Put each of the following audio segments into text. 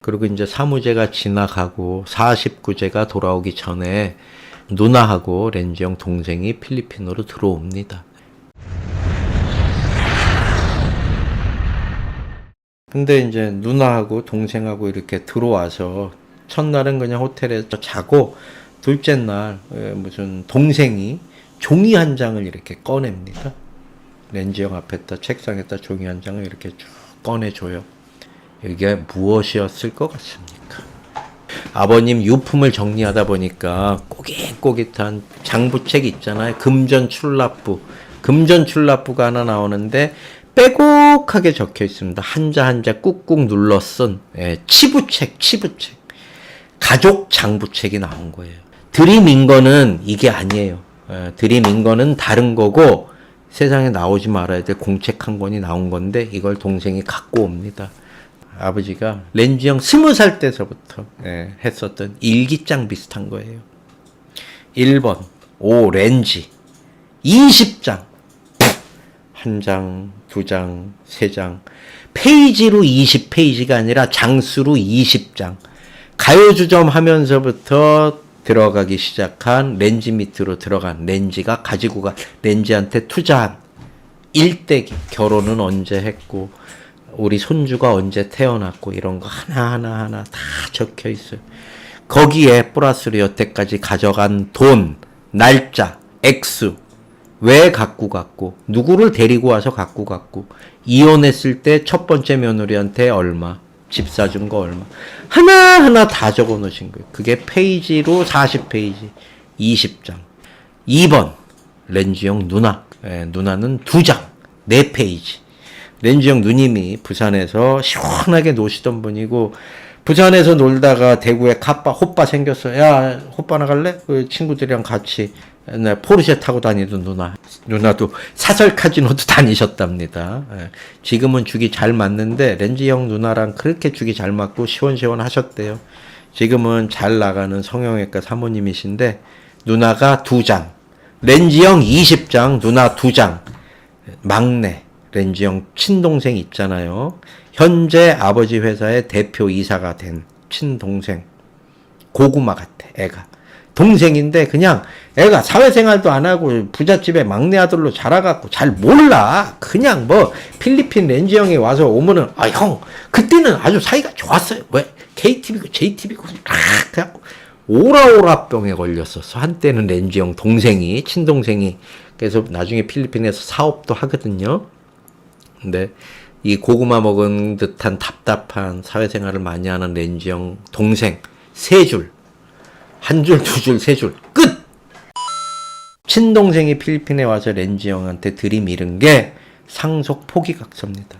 그리고 이제 사무제가 지나가고 49제가 돌아오기 전에 누나하고 렌지형 동생이 필리핀으로 들어옵니다. 근데 이제 누나하고 동생하고 이렇게 들어와서 첫날은 그냥 호텔에서 자고 둘째 날 무슨 동생이 종이 한 장을 이렇게 꺼냅니다. 렌지형 앞에다 책상에다 종이 한 장을 이렇게 쭉 꺼내줘요. 이게 무엇이었을 것 같습니까? 아버님 유품을 정리하다 보니까 꼬깃꼬깃한 장부책 있잖아요. 금전출납부가 하나 나오는데 빼곡하게 적혀 있습니다. 한자 한자 꾹꾹 눌러 쓴 치부책. 가족 장부책이 나온 거예요. 들이민 거는 이게 아니에요. 들이민 거는 다른 거고 세상에 나오지 말아야 될 공책 한 권이 나온 건데 이걸 동생이 갖고 옵니다. 아버지가 렌지형 20살 때서부터 했었던 일기장 비슷한 거예요. 1번 오렌지 20장 1장, 2장, 3장 페이지로 20페이지가 아니라 장수로 20장 가요주점 하면서부터 들어가기 시작한 렌지 밑으로 들어간 렌지가 가지고 간 렌지한테 투자한 일대기 결혼은 언제 했고 우리 손주가 언제 태어났고 이런 거 하나하나 다 적혀 있어요. 거기에 플러스로 여태까지 가져간 돈, 날짜, 액수 왜 갖고 갔고 누구를 데리고 와서 갖고 갔고 이혼했을 때 첫 번째 며느리한테 얼마 집 사준 거 얼마 하나하나 다 적어 놓으신 거예요. 그게 페이지로 40페이지 20장 2번 렌지형 누나 누나는 2장 4페이지 렌지형 누님이 부산에서 시원하게 노시던 분이고 부산에서 놀다가 대구에 호빠 생겼어. 야 호빠 나갈래? 그 친구들이랑 같이 옛날 포르쉐 타고 다니던 누나도 사설 카지노도 다니셨답니다. 지금은 죽이 잘 맞는데 렌지형 누나랑 그렇게 죽이 잘 맞고 시원시원 하셨대요. 지금은 잘 나가는 성형외과 사모님이신데 누나가 2장 렌지형 20장 누나 2장 막내 렌지형 친동생 있잖아요. 현재 아버지 회사의 대표 이사가 된 친동생 고구마 같아 애가 동생인데 그냥 애가 사회생활도 안 하고 부잣집에 막내 아들로 자라갖고 잘 몰라. 그냥 뭐 필리핀 렌지형이 와서 오면은 형 그때는 아주 사이가 좋았어요. 왜 KTV고 JTV고 그래갖고 오라오라병에 걸렸었어. 한때는 렌지형 동생이 친동생이 그래서 나중에 필리핀에서 사업도 하거든요. 근데 이 고구마 먹은 듯한 답답한 사회생활을 많이 하는 렌지형 동생 3줄 1줄, 2줄, 3줄 끝! 친동생이 필리핀에 와서 렌지형한테 들이밀은 게 상속 포기각서입니다.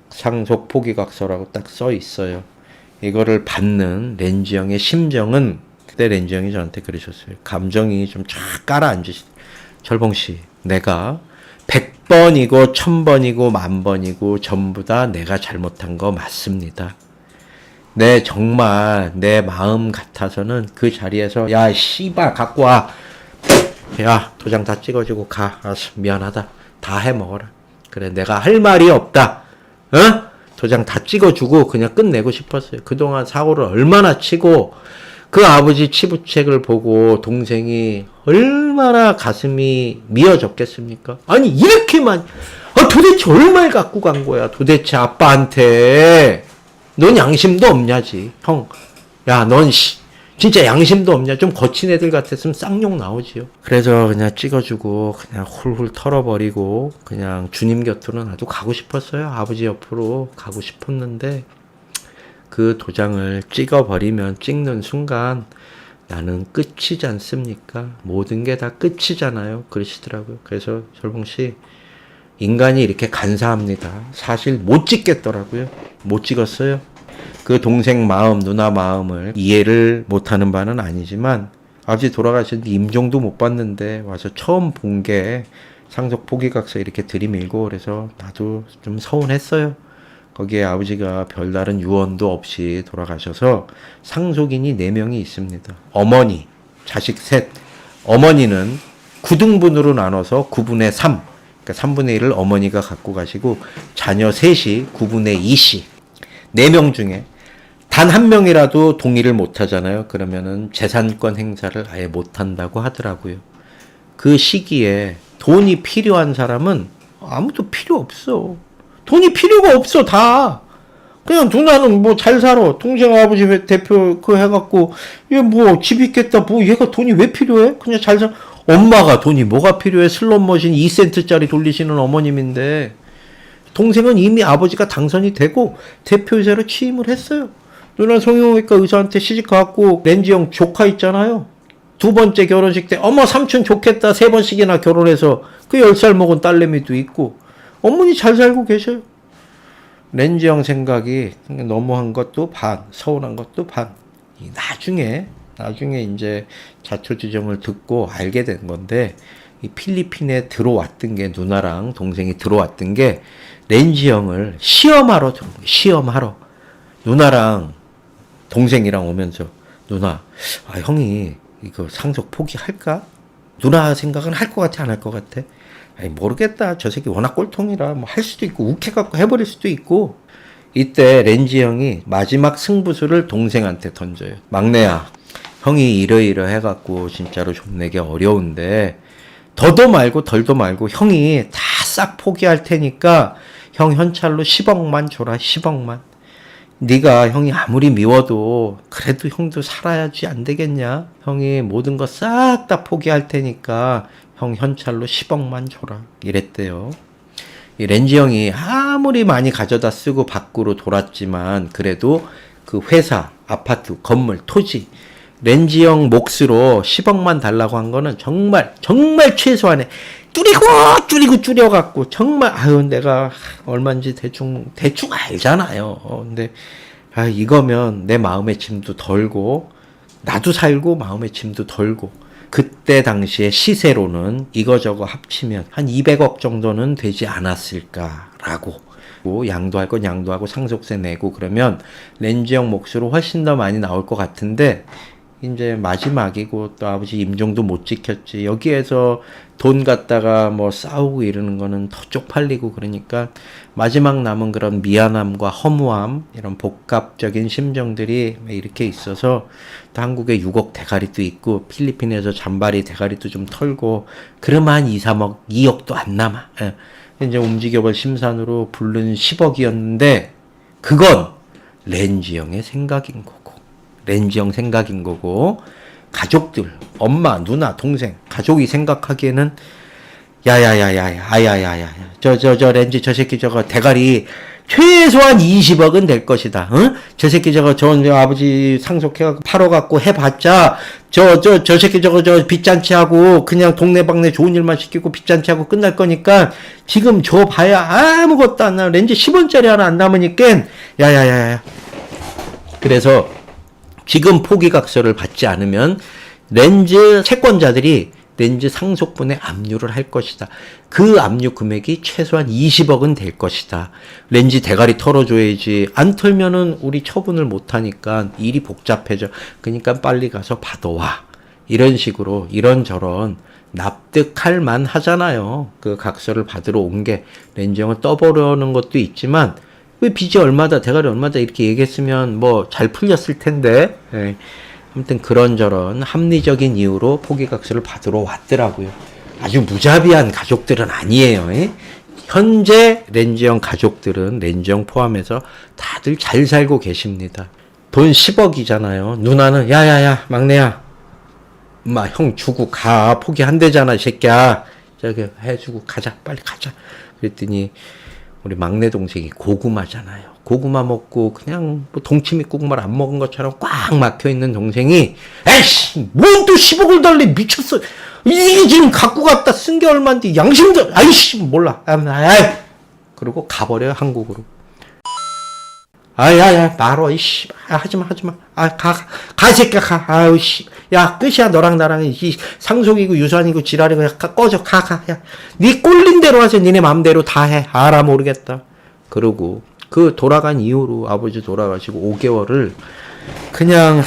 상속 포기각서라고 딱 써 있어요. 이거를 받는 렌지형의 심정은 그때 렌지형이 저한테 그러셨어요. 감정이 좀 쫙 깔아앉으시더라고요. 철봉씨 내가 100번이고 1000번이고 10,000번이고 전부 다 내가 잘못한 거 맞습니다. 정말 내 마음 같아서는 그 자리에서 야 씨발 갖고 와. 야 도장 다 찍어주고 가. 알았어 미안하다. 다 해먹어라. 그래 내가 할 말이 없다. 도장 다 찍어주고 그냥 끝내고 싶었어요. 그동안 사고를 얼마나 치고 그 아버지 치부책을 보고 동생이 얼마나 가슴이 미어졌겠습니까? 아니 이렇게만 도대체 얼마를 갖고 간 거야 도대체 아빠한테. 넌 양심도 없냐지. 형, 야, 넌 진짜 양심도 없냐. 좀 거친 애들 같았으면 쌍욕 나오지요. 그래서 그냥 찍어주고 그냥 훌훌 털어버리고 그냥 주님 곁으로 나도 가고 싶었어요. 아버지 옆으로 가고 싶었는데 그 도장을 찍어버리면 찍는 순간 나는 끝이지 않습니까? 모든 게 다 끝이잖아요. 그러시더라고요. 그래서 철봉씨 인간이 이렇게 간사합니다. 사실 못 찍겠더라고요. 못 찍었어요. 그 동생 마음, 누나 마음을 이해를 못하는 바는 아니지만 아버지 돌아가셨는데 임종도 못 봤는데 와서 처음 본 게 상속 포기각서 이렇게 들이밀고 그래서 나도 좀 서운했어요. 거기에 아버지가 별다른 유언도 없이 돌아가셔서 상속인이 4명이 있습니다. 어머니, 자식 셋. 어머니는 9등분으로 나눠서 9분의 3. 그러니까 3분의 1을 어머니가 갖고 가시고 자녀 셋이 9분의 2씩 4명 중에 단 한 명이라도 동의를 못 하잖아요. 그러면은 재산권 행사를 아예 못 한다고 하더라고요. 그 시기에 돈이 필요한 사람은 아무도 필요 없어. 돈이 필요가 없어, 다. 그냥 누나는 뭐 잘 살아. 동생 아버지 대표 그 해갖고, 얘 뭐 집 있겠다. 뭐 얘가 돈이 왜 필요해? 그냥 잘 살아. 엄마가 돈이 뭐가 필요해? 슬롯머신 2센트짜리 돌리시는 어머님인데, 동생은 이미 아버지가 당선이 되고 대표이사로 취임을 했어요. 누나 성형외과 의사한테 시집가갖고 렌지형 조카 있잖아요. 두 번째 결혼식 때 어머 삼촌 좋겠다 3번씩이나 결혼해서 그 10살 먹은 딸내미도 있고 어머니 잘 살고 계셔요. 렌지형 생각이 너무한 것도 반, 서운한 것도 반. 나중에 이제 자초지종을 듣고 알게 된 건데 이 필리핀에 들어왔던 게 누나랑 동생이 들어왔던 게 렌지형을 시험하러 들어온 거예요. 시험하러. 누나랑 동생이랑 오면서 누나, 형이 이거 상속 포기할까? 누나 생각은 할 것 같아, 안 할 것 같아? 아니, 모르겠다. 저 새끼 워낙 꼴통이라 뭐 할 수도 있고 욱해갖고 해버릴 수도 있고. 이때 렌지 형이 마지막 승부수를 동생한테 던져요. 막내야, 형이 이러이러 해갖고 진짜로 좀 내기 어려운데 더도 말고 덜도 말고 형이 다 싹 포기할 테니까 형 현찰로 10억만 줘라. 10억만. 네가 형이 아무리 미워도 그래도 형도 살아야지 안 되겠냐? 형이 모든 거 싹 다 포기할 테니까 형 현찰로 10억만 줘라. 이랬대요. 이 렌지 형이 아무리 많이 가져다 쓰고 밖으로 돌았지만 그래도 그 회사, 아파트, 건물, 토지 렌지 형 몫으로 10억만 달라고 한 거는 정말 최소한의 줄여갖고 정말 내가 얼마인지 대충 알잖아요. 근데 이거면 내 마음의 짐도 덜고 나도 살고 마음의 짐도 덜고 그때 당시에 시세로는 이거저거 합치면 한 200억 정도는 되지 않았을까라고. 양도할 건 양도하고 상속세 내고 그러면 렌지 형 몫으로 훨씬 더 많이 나올 것 같은데 이제 마지막이고 또 아버지 임종도 못 지켰지. 여기에서 돈 갖다가 뭐 싸우고 이러는 거는 더 쪽팔리고 그러니까 마지막 남은 그런 미안함과 허무함 이런 복합적인 심정들이 이렇게 있어서 또 한국에 6억 대가리도 있고 필리핀에서 잔바리 대가리도 좀 털고 그러면 한 2, 3억, 2억도 안 남아. 이제 움직여볼 심산으로 부른 10억이었는데 그건 렌지 형의 생각인 거고. 렌지 형 생각인 거고 가족들 엄마 누나 동생 가족이 생각하기에는 야야야야야야야야 저 렌지 저 새끼 저거 대가리 최소한 20억은 될 것이다. 응? 저 새끼 저거 저 아버지 상속해갖고 팔아갖고 해봤자 저 새끼 저거 저 빚잔치하고 그냥 동네방네 좋은 일만 시키고 빚잔치하고 끝날 거니까 지금 저 봐야 아무것도 안 나. 렌지 10원짜리 하나 안 남으니까 야야야야. 그래서 지금 포기각서를 받지 않으면 렌즈 채권자들이 렌즈 상속분에 압류를 할 것이다. 그 압류 금액이 최소한 20억은 될 것이다. 렌즈 대가리 털어줘야지. 안 털면은 우리 처분을 못하니까 일이 복잡해져. 그러니까 빨리 가서 받아와. 이런 식으로 이런저런 납득할 만 하잖아요. 그 각서를 받으러 온 게 렌즈 형을 떠보려는 것도 있지만 왜 빚이 얼마다 대가리 얼마다 이렇게 얘기했으면 뭐 잘 풀렸을 텐데. 아무튼 그런저런 합리적인 이유로 포기각서를 받으러 왔더라고요. 아주 무자비한 가족들은 아니에요. 현재 렌지 형 가족들은 렌지 형 포함해서 다들 잘 살고 계십니다. 돈 10억이잖아요. 누나는 야야야 막내야 엄마 형 주고 가 포기한대잖아 이 새끼야. 저기 해주고 가자 빨리 가자. 그랬더니 우리 막내 동생이 고구마잖아요. 고구마 먹고 그냥 뭐 동치미국물 안 먹은 것처럼 꽉 막혀있는 동생이 에이씨 뭔 또 10억을 달래 미쳤어. 이게 지금 갖고 갔다 쓴 게 얼만데 양심도 아이씨 몰라. 그러고 가버려요 한국으로. 말어 이씨 하지마 가 새끼야 가. 아유 씨 야 끝이야 너랑 나랑 이 상속이고 유산이고 지랄이고 꺼져 가 야 네 꼴린 대로 하세요. 니네 맘대로 다 해. 알아 모르겠다. 그러고 그 돌아간 이후로 아버지 돌아가시고 5개월을 그냥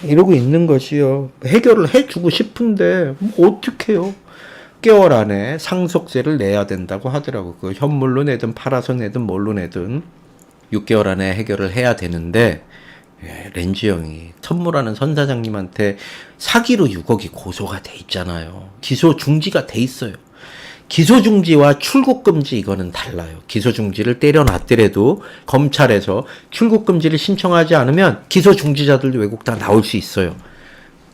이러고 있는 것이요. 해결을 해주고 싶은데 뭐 어떡해요. 6개월 안에 상속세를 내야 된다고 하더라고. 그 현물로 내든 팔아서 내든 뭘로 내든 6개월 안에 해결을 해야 되는데 렌즈 형이 선물하는 선 사장님한테 사기로 6억이 고소가 돼 있잖아요. 기소 중지가 돼 있어요. 기소 중지와 출국 금지 이거는 달라요. 기소 중지를 때려놨더라도 검찰에서 출국 금지를 신청하지 않으면 기소 중지자들도 외국 다 나올 수 있어요.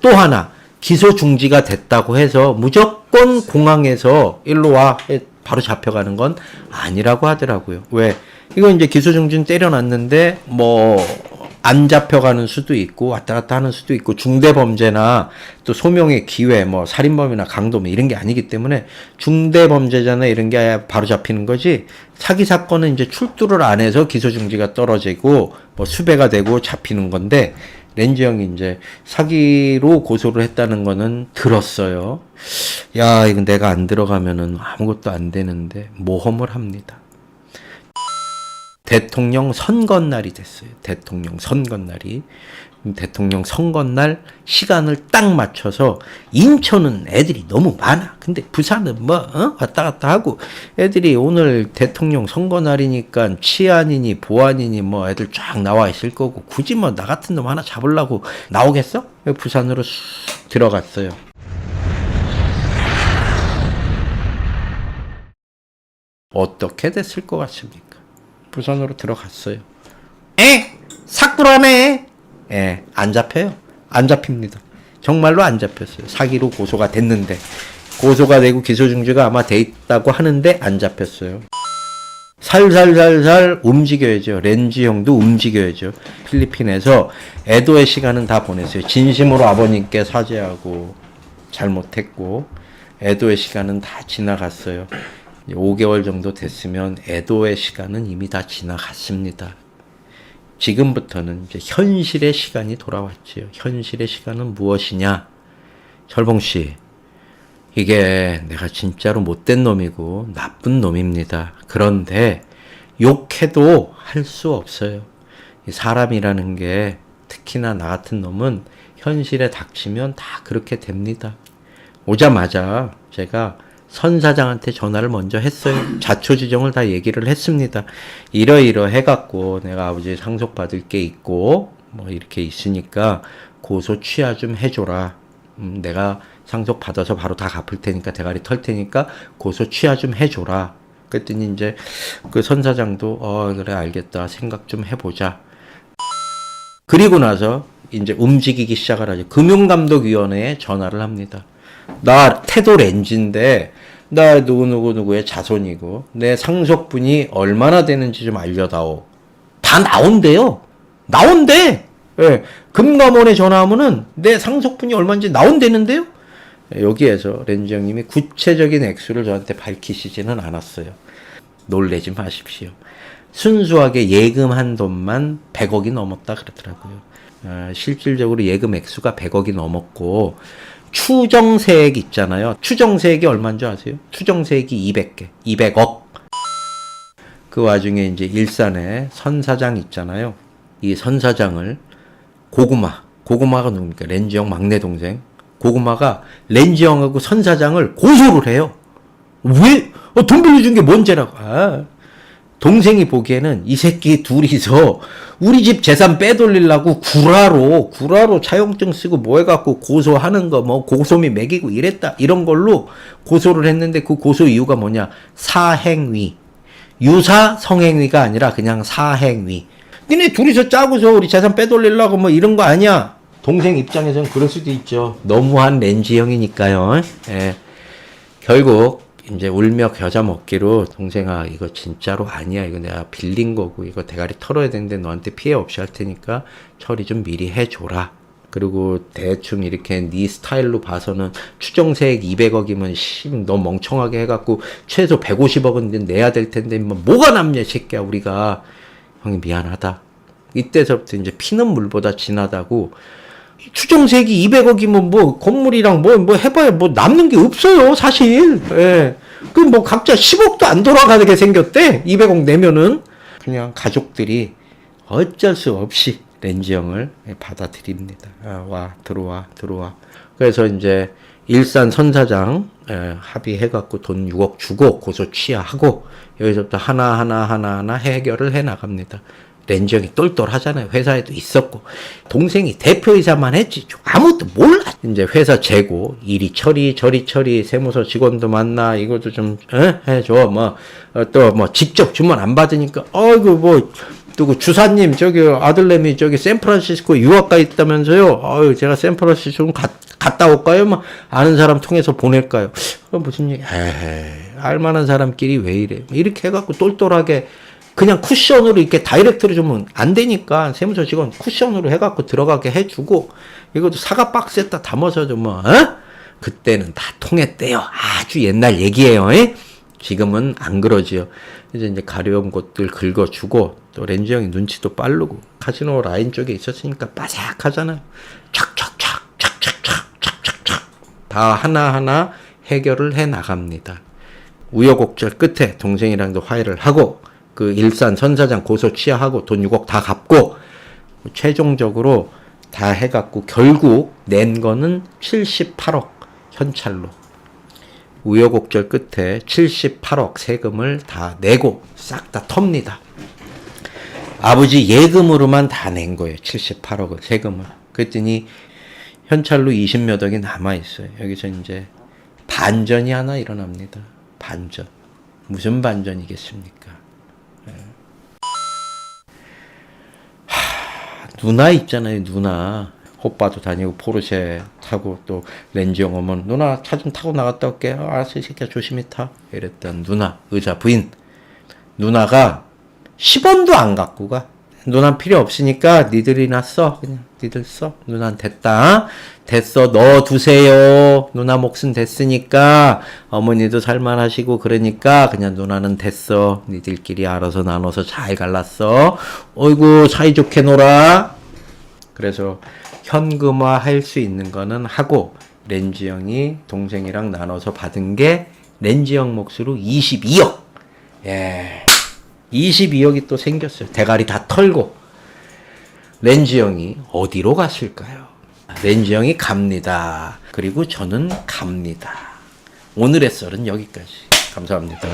또 하나 기소 중지가 됐다고 해서 무조건 공항에서 일로 와 바로 잡혀가는 건 아니라고 하더라고요. 왜? 이거 이제 기소 중지는 때려놨는데 뭐 안 잡혀가는 수도 있고 왔다 갔다 하는 수도 있고 중대범죄나 또 소명의 기회 뭐 살인범이나 강도 이런 게 아니기 때문에 중대범죄자나 이런 게 바로 잡히는 거지 사기 사건은 이제 출두를 안 해서 기소 중지가 떨어지고 뭐 수배가 되고 잡히는 건데 렌즈 형이 이제 사기로 고소를 했다는 거는 들었어요. 야, 이거 내가 안 들어가면은 아무것도 안 되는데 모험을 합니다. 대통령 선거날이 됐어요. 대통령 선거날이. 대통령 선거날 시간을 딱 맞춰서 인천은 애들이 너무 많아. 근데 부산은 왔다 갔다 하고 애들이 오늘 대통령 선거날이니까 치안이니 보안이니 뭐 애들 쫙 나와 있을 거고 굳이 뭐 나 같은 놈 하나 잡으려고 나오겠어? 부산으로 쑥 들어갔어요. 어떻게 됐을 것 같습니까? 부산으로 들어갔어요. 사꾸라네. 안 잡혀요. 안 잡힙니다. 정말로 안 잡혔어요. 사기로 고소가 됐는데 고소가 되고 기소 중지가 아마 돼 있다고 하는데 안 잡혔어요. 살살살살 움직여야죠. 렌즈 형도 움직여야죠. 필리핀에서 애도의 시간은 다 보냈어요. 진심으로 아버님께 사죄하고 잘못했고 애도의 시간은 다 지나갔어요. 5개월 정도 됐으면 애도의 시간은 이미 다 지나갔습니다. 지금부터는 이제 현실의 시간이 돌아왔지요. 현실의 시간은 무엇이냐? 철봉씨, 이게 내가 진짜로 못된 놈이고 나쁜 놈입니다. 그런데 욕해도 할 수 없어요. 사람이라는 게 특히나 나 같은 놈은 현실에 닥치면 다 그렇게 됩니다. 오자마자 제가 선 사장한테 전화를 먼저 했어요. 자초지종을 다 얘기를 했습니다. 이러이러 해갖고 내가 아버지 상속받을 게 있고 뭐 이렇게 있으니까 고소 취하 좀 해줘라. 내가 상속받아서 바로 다 갚을 테니까 대가리 털 테니까 고소 취하 좀 해줘라. 그랬더니 이제 그 선 사장도 그래 알겠다 생각 좀 해보자. 그리고 나서 이제 움직이기 시작을 하죠. 금융감독위원회에 전화를 합니다. 나 태도 렌즈인데 나 누구의 자손이고 내 상속분이 얼마나 되는지 좀 알려다오. 다 나온대요. 나온대. 예. 금감원에 전화하면은 내 상속분이 얼마인지 나온대는데요. 여기에서 렌즈 형님이 구체적인 액수를 저한테 밝히시지는 않았어요. 놀래지 마십시오. 순수하게 예금한 돈만 100억이 넘었다 그러더라고요. 실질적으로 예금 액수가 100억이 넘었고 추정세액 있잖아요. 추정세액이 얼마인 줄 아세요? 추정세액이 200억. 그 와중에 이제 일산에 선 사장 있잖아요. 이 선 사장을 고구마가 누굽니까? 렌즈 형 막내 동생. 고구마가 렌즈 형하고 선 사장을 고소를 해요. 왜? 돈 빌려준 게 뭔 죄라고. 동생이 보기에는 이 새끼 둘이서 우리 집 재산 빼돌리려고 구라로 차용증 쓰고 뭐 해갖고 고소하는 거 뭐 고소미 매기고 이랬다 이런 걸로 고소를 했는데 그 고소 이유가 뭐냐? 사행위. 유사 성행위가 아니라 그냥 사행위. 니네 둘이서 짜고서 우리 재산 빼돌리려고 뭐 이런 거 아니야? 동생 입장에서는 그럴 수도 있죠. 너무한 렌즈 형이니까요. 예. 결국 이제 울며 겨자 먹기로 동생아 이거 진짜로 아니야. 이거 내가 빌린 거고 이거 대가리 털어야 되는데 너한테 피해 없이 할 테니까 처리 좀 미리 해줘라. 그리고 대충 이렇게 네 스타일로 봐서는 추정세액 200억이면 너 멍청하게 해갖고 최소 150억은 내야 될 텐데 뭐가 남냐 새끼야 우리가. 형이 미안하다. 이때서부터 이제 피는 물보다 진하다고. 추정세액이 200억이면 뭐 건물이랑 뭐 해봐야 뭐 남는 게 없어요 사실. 예. 그 뭐 각자 10억도 안 돌아가게 생겼대. 200억 내면은 그냥 가족들이 어쩔 수 없이 렌즈 형을 받아들입니다. 와 들어와. 그래서 이제 일산 선사장 합의해갖고 돈 6억 주고 고소 취하하고 여기서부터 하나 해결을 해 나갑니다. 렌지 형이 똘똘하잖아요. 회사에도 있었고. 동생이 대표이사만 했지. 아무것도 몰라. 이제 회사 재고, 이리 처리, 저리 처리, 세무서 직원도 만나, 이것도 좀, 해줘. 뭐, 또 뭐, 직접 주문 안 받으니까, 어이구, 뭐, 누구 주사님, 저기 아들내미 저기 샌프란시스코 유학 가 있다면서요. 어유 제가 샌프란시스코 좀 갔다 올까요? 뭐, 아는 사람 통해서 보낼까요? 무슨 얘기, 알만한 사람끼리 왜 이래. 이렇게 해갖고 똘똘하게, 그냥 쿠션으로 이렇게 다이렉트로 주면 안 되니까 세무서 직원 쿠션으로 해갖고 들어가게 해주고 이것도 사과 박스에다 담아서 좀 뭐 그때는 다 통했대요. 아주 옛날 얘기예요. 지금은 안 그러지요. 이제 가려운 곳들 긁어주고 또 렌지 형이 눈치도 빠르고 카지노 라인 쪽에 있었으니까 빠삭하잖아요. 착착착 다 하나하나 해결을 해 나갑니다. 우여곡절 끝에 동생이랑도 화해를 하고 그 일산 선사장 고소 취하하고 돈 6억 다 갚고 최종적으로 다 해갖고 결국 낸 거는 78억 현찰로 우여곡절 끝에 78억 세금을 다 내고 싹 다 텁니다. 아버지 예금으로만 다 낸 거예요. 78억을 세금을. 그랬더니 현찰로 20몇 억이 남아있어요. 여기서 이제 반전이 하나 일어납니다. 반전. 무슨 반전이겠습니까? 누나 있잖아요, 누나. 호빠도 다니고 포르쉐 타고 또 렌지 형 오면 누나 차 좀 타고 나갔다 올게. 알았어, 이 새끼야 조심히 타. 이랬던 누나, 의자 부인. 누나가 10원도 안 갖고 가. 누나 필요 없으니까 니들이나 써. 그냥 니들 써. 누난 됐다. 됐어. 넣어두세요. 누나 몫은 됐으니까 어머니도 살만하시고 그러니까 그냥 누나는 됐어. 니들끼리 알아서 나눠서 잘 갈랐어. 어이구 사이좋게 놀아. 그래서 현금화 할 수 있는 거는 하고 렌지 형이 동생이랑 나눠서 받은 게 렌지 형 몫으로 22억. 예. 22억이 또 생겼어요. 대가리 다 털고. 렌지 형이 어디로 갔을까요? 렌지 형이 갑니다. 그리고 저는 갑니다. 오늘의 썰은 여기까지. 감사합니다.